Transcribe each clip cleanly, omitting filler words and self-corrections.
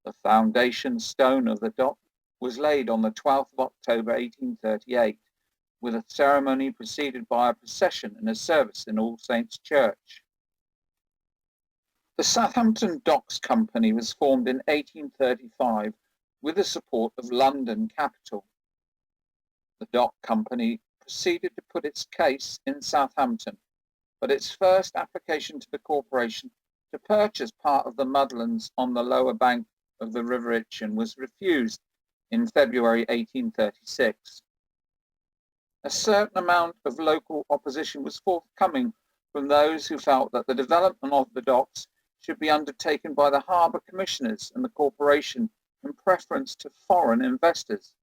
The foundation stone of the dock was laid on the 12th of October 1838, with a ceremony preceded by a procession and a service in All Saints' Church. The Southampton Docks Company was formed in 1835 with the support of London Capital. The Dock Company proceeded to put its case in Southampton, but its first application to the corporation to purchase part of the mudlands on the lower bank of the River Itchen was refused in February 1836. A certain amount of local opposition was forthcoming from those who felt that the development of the docks should be undertaken by the harbour commissioners and the corporation in preference to foreign investors,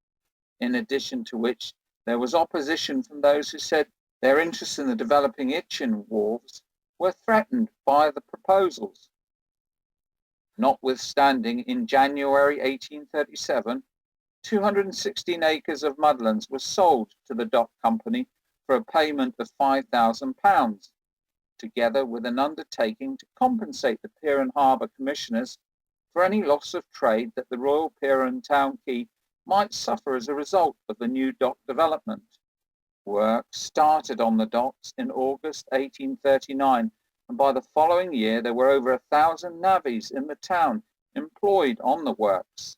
in addition to which there was opposition from those who said their interests in the developing Itchen wharves were threatened by the proposals. Notwithstanding, in January 1837, 216 acres of mudlands were sold to the Dock Company for a payment of £5,000, together with an undertaking to compensate the Pier and Harbour Commissioners for any loss of trade that the Royal Pier and Town Quay might suffer as a result of the new dock development. Work started on the docks in August 1839, and by the following year there were over 1,000 navvies in the town employed on the works,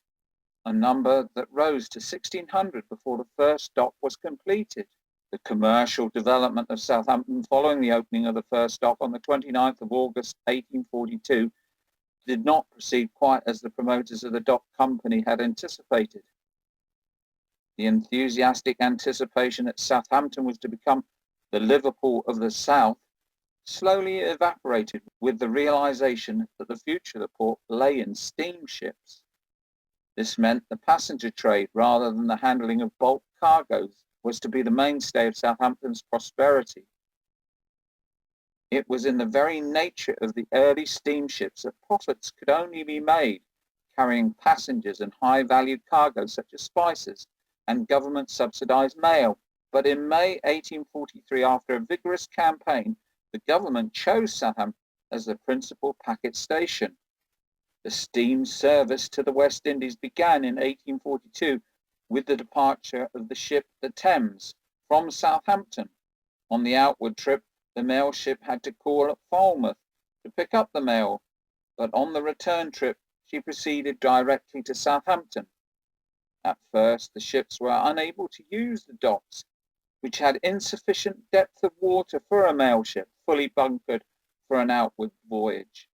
a number that rose to 1,600 before the first dock was completed. The commercial development of Southampton following the opening of the first dock on the 29th of August 1842 did not proceed quite as the promoters of the Dock Company had anticipated. The enthusiastic anticipation that Southampton was to become the Liverpool of the South slowly evaporated with the realization that the future of the port lay in steamships. This meant the passenger trade, rather than the handling of bulk cargoes, was to be the mainstay of Southampton's prosperity. It was in the very nature of the early steamships that profits could only be made carrying passengers and high-valued cargoes such as spices and government-subsidized mail. But in May 1843, after a vigorous campaign, the government chose Southampton as the principal packet station. The steam service to the West Indies began in 1842 with the departure of the ship the Thames from Southampton. On the outward trip, the mail ship had to call at Falmouth to pick up the mail, but on the return trip, she proceeded directly to Southampton. At first, the ships were unable to use the docks, which had insufficient depth of water for a mail ship fully bunkered for an outward voyage.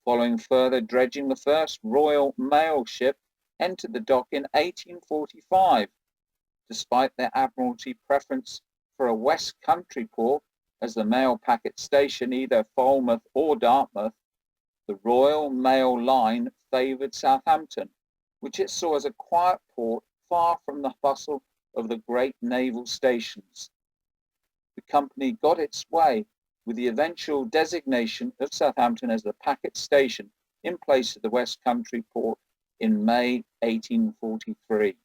Following further dredging, the first Royal Mail ship entered the dock in 1845. Despite their Admiralty preference for a West Country port as the mail packet station, either Falmouth or Dartmouth, the Royal Mail line favoured Southampton, which it saw as a quiet port far from the bustle of the great naval stations. The company got its way with the eventual designation of Southampton as the packet station in place of the West Country port in May 1843.